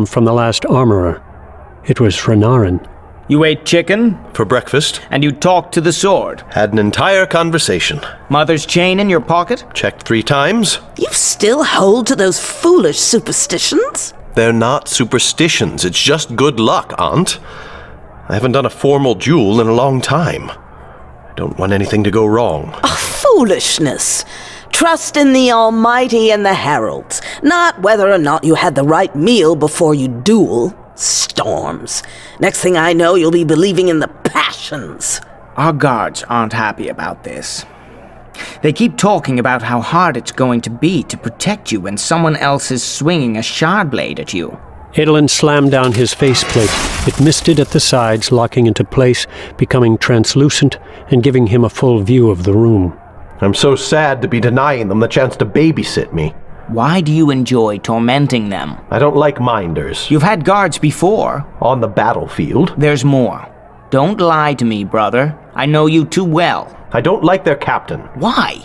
from the last armorer. It was Renarin. You ate chicken? For breakfast. And you talked to the sword? Had an entire conversation. Mother's chain in your pocket? Checked 3 times. You still hold to those foolish superstitions? They're not superstitions, it's just good luck, Aunt. I haven't done a formal duel in a long time. I don't want anything to go wrong. Oh, foolishness. Trust in the Almighty and the heralds, not whether or not you had the right meal before you duel. Storms. Next thing I know, you'll be believing in the passions. Our guards aren't happy about this. They keep talking about how hard it's going to be to protect you when someone else is swinging a shard blade at you. Adolin slammed down his faceplate. It misted at the sides, locking into place, becoming translucent, and giving him a full view of the room. I'm so sad to be denying them the chance to babysit me. Why do you enjoy tormenting them? I don't like minders. You've had guards before. On the battlefield. There's more. Don't lie to me, brother. I know you too well. I don't like their captain. Why?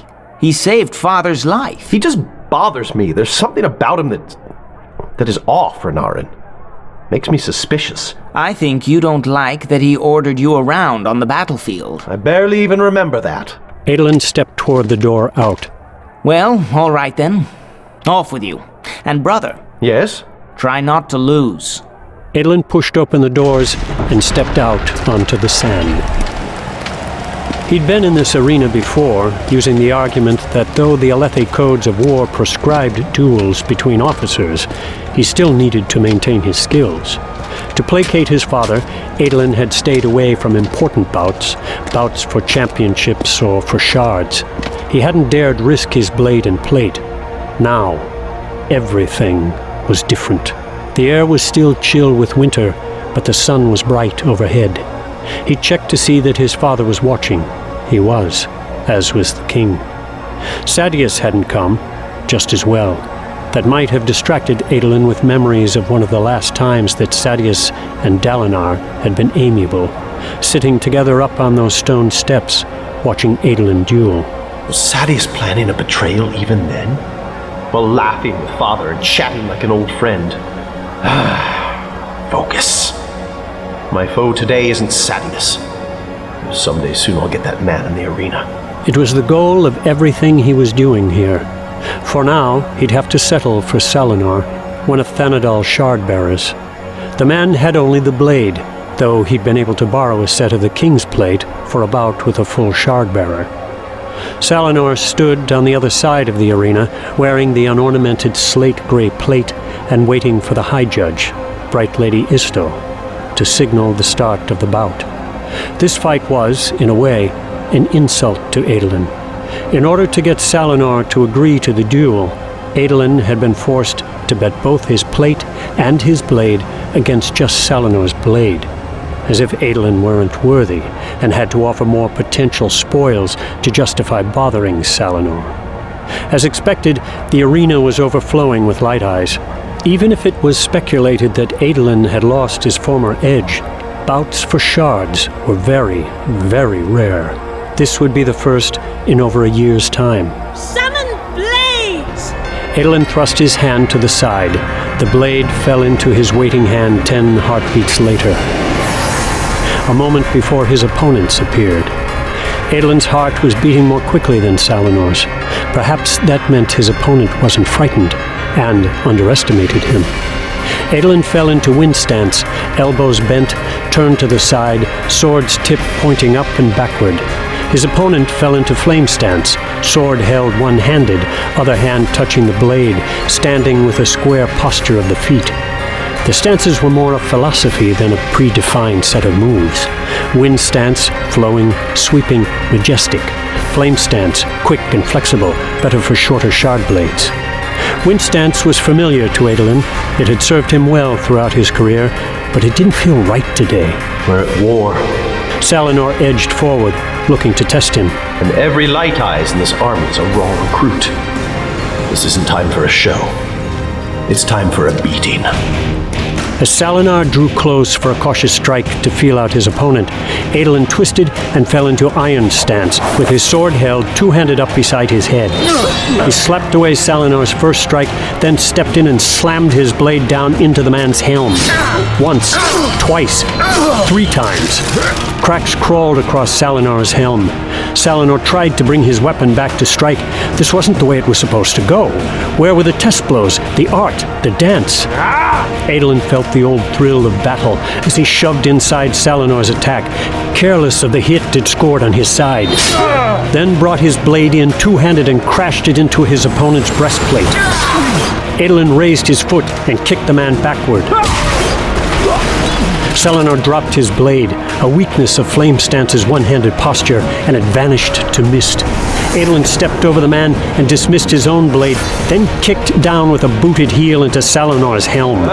He saved Father's life. He just bothers me. There's something about him that is off, Renarin. Makes me suspicious. I think you don't like that he ordered you around on the battlefield. I barely even remember that. Adolin stepped toward the door out. Well, all right then. Off with you. And brother. Yes? Try not to lose. Adolin pushed open the doors and stepped out onto the sand. He'd been in this arena before, using the argument that though the Alethi codes of war prescribed duels between officers, he still needed to maintain his skills. To placate his father, Adolin had stayed away from important bouts for championships or for shards. He hadn't dared risk his blade and plate. Now, everything was different. The air was still chill with winter, but the sun was bright overhead. He checked to see that his father was watching. He was, as was the king. Sadeas hadn't come, just as well. That might have distracted Adolin with memories of one of the last times that Sadeas and Dalinar had been amiable, sitting together up on those stone steps, watching Adolin duel. Was Sadeas planning a betrayal even then? While laughing with father and chatting like an old friend. Focus. My foe today isn't Sadeas. Someday soon I'll get that man in the arena. It was the goal of everything he was doing here. For now, he'd have to settle for Salinor, one of Thanadal's shard-bearers. The man had only the blade, though he'd been able to borrow a set of the king's plate for a bout with a full shard-bearer. Salinor stood on the other side of the arena, wearing the unornamented slate-gray plate and waiting for the High Judge, Bright Lady Isto, to signal the start of the bout. This fight was, in a way, an insult to Adolin. In order to get Salinor to agree to the duel, Adolin had been forced to bet both his plate and his blade against just Salinor's blade, as if Adolin weren't worthy and had to offer more potential spoils to justify bothering Salinor. As expected, the arena was overflowing with light eyes. Even if it was speculated that Adolin had lost his former edge, bouts for shards were very, very rare. This would be the first in over a year's time. Summon blades! Adolin thrust his hand to the side. The blade fell into his waiting hand 10 heartbeats later. A moment before his opponents appeared. Adolin's heart was beating more quickly than Salinor's. Perhaps that meant his opponent wasn't frightened and underestimated him. Adolin fell into wind stance, elbows bent, turned to the side, sword's tip pointing up and backward. His opponent fell into flame stance, sword held one-handed, other hand touching the blade, standing with a square posture of the feet. The stances were more a philosophy than a predefined set of moves. Wind stance, flowing, sweeping, majestic. Flame stance, quick and flexible, better for shorter shard blades. Wind stance was familiar to Adolin. It had served him well throughout his career, but it didn't feel right today. We're at war. Salinor edged forward, looking to test him. And every light eyes in this army is a raw recruit. This isn't time for a show. It's time for a beating. As Salinor drew close for a cautious strike to feel out his opponent, Adolin twisted and fell into iron stance, with his sword held two-handed up beside his head. He slapped away Salinor's first strike, then stepped in and slammed his blade down into the man's helm. Once, twice, 3 times. Cracks crawled across Salinor's helm. Salinor tried to bring his weapon back to strike. This wasn't the way it was supposed to go. Where were the test blows, the art, the dance? Adolin felt the old thrill of battle as he shoved inside Salinor's attack, careless of the hit it scored on his side. Then brought his blade in two-handed and crashed it into his opponent's breastplate. Adolin raised his foot and kicked the man backward. Salinor dropped his blade, a weakness of Flame Stance's one-handed posture, and it vanished to mist. Adolin stepped over the man and dismissed his own blade, then kicked down with a booted heel into Salinor's helm.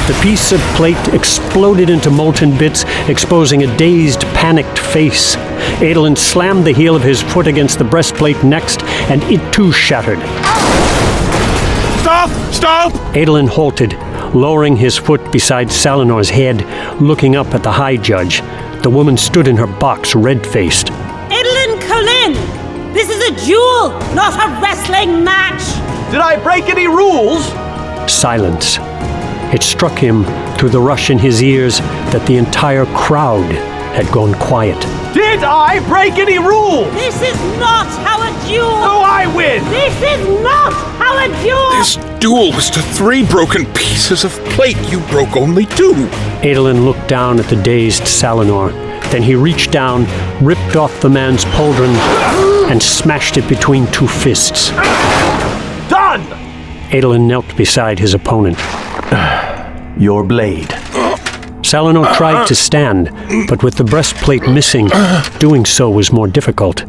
The piece of plate exploded into molten bits, exposing a dazed, panicked face. Adolin slammed the heel of his foot against the breastplate next, and it too shattered. Stop! Stop! Adolin halted, lowering his foot beside Salinor's head, looking up at the High Judge. The woman stood in her box, red-faced. Adolin Colin! This is a duel, not a wrestling match! Did I break any rules? Silence. It struck him through the rush in his ears that the entire crowd had gone quiet. Did I break any rules? This is not how a duel... So I win! This is not how a duel... This duel was to 3 broken pieces of plate. You broke only 2. Adolin looked down at the dazed Salinor. Then he reached down, ripped off the man's pauldron, and smashed it between 2 fists. Done! Adolin knelt beside his opponent. Your blade. Salinor tried to stand, but with the breastplate missing, doing so was more difficult.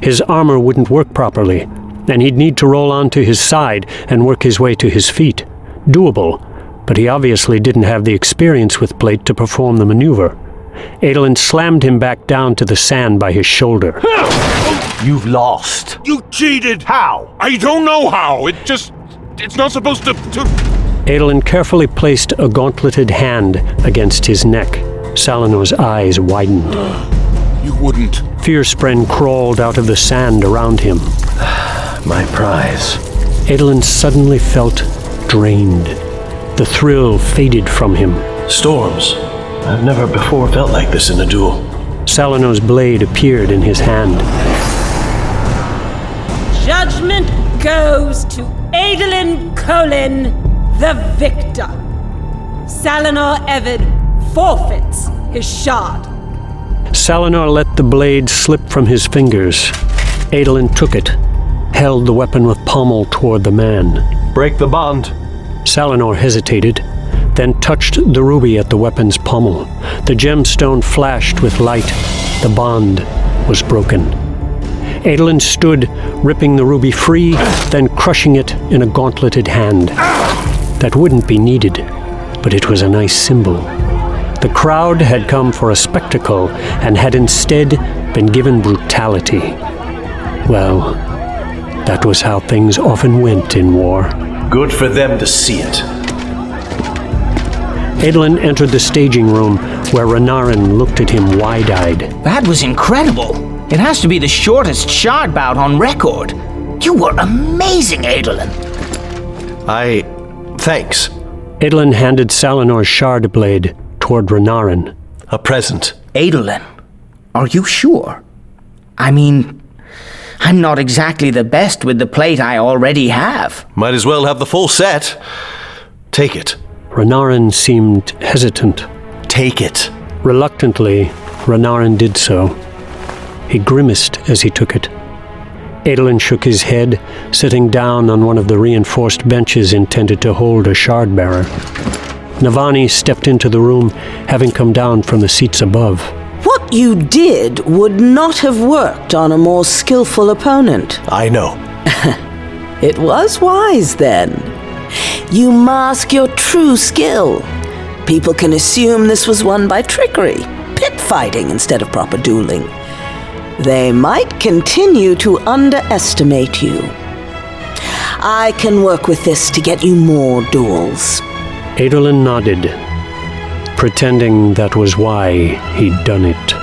His armor wouldn't work properly, and he'd need to roll onto his side and work his way to his feet. Doable, but he obviously didn't have the experience with plate to perform the maneuver. Adolin slammed him back down to the sand by his shoulder. You've lost. You cheated! How? I don't know how. It's not supposed to... Adolin carefully placed a gauntleted hand against his neck. Salinor's eyes widened. You wouldn't. Fear-spren crawled out of the sand around him. My prize. Adolin suddenly felt drained. The thrill faded from him. Storms. I've never before felt like this in a duel. Salinor's blade appeared in his hand. Judgment goes to Adolin Colin, the victor. Salinor Eved forfeits his shard. Salinor let the blade slip from his fingers. Adolin took it, held the weapon with pommel toward the man. Break the bond. Salinor hesitated, then touched the ruby at the weapon's pommel. The gemstone flashed with light. The bond was broken. Adolin stood, ripping the ruby free, then crushing it in a gauntleted hand. That wouldn't be needed, but it was a nice symbol. The crowd had come for a spectacle and had instead been given brutality. Well, that was how things often went in war. Good for them to see it. Adolin entered the staging room, where Renarin looked at him wide-eyed. That was incredible. It has to be the shortest shard bout on record. You were amazing, Adolin. Thanks. Adolin handed Salinor's shard blade toward Renarin. A present. Adolin, are you sure? I mean, I'm not exactly the best with the plate I already have. Might as well have the full set. Take it. Renarin seemed hesitant. Take it. Reluctantly, Renarin did so. He grimaced as he took it. Adolin shook his head, sitting down on one of the reinforced benches intended to hold a shard-bearer. Navani stepped into the room, having come down from the seats above. What you did would not have worked on a more skillful opponent. I know. It was wise, then. You mask your true skill. People can assume this was won by trickery, pit fighting instead of proper dueling. They might continue to underestimate you. I can work with this to get you more duels. Adolin nodded, pretending that was why he'd done it.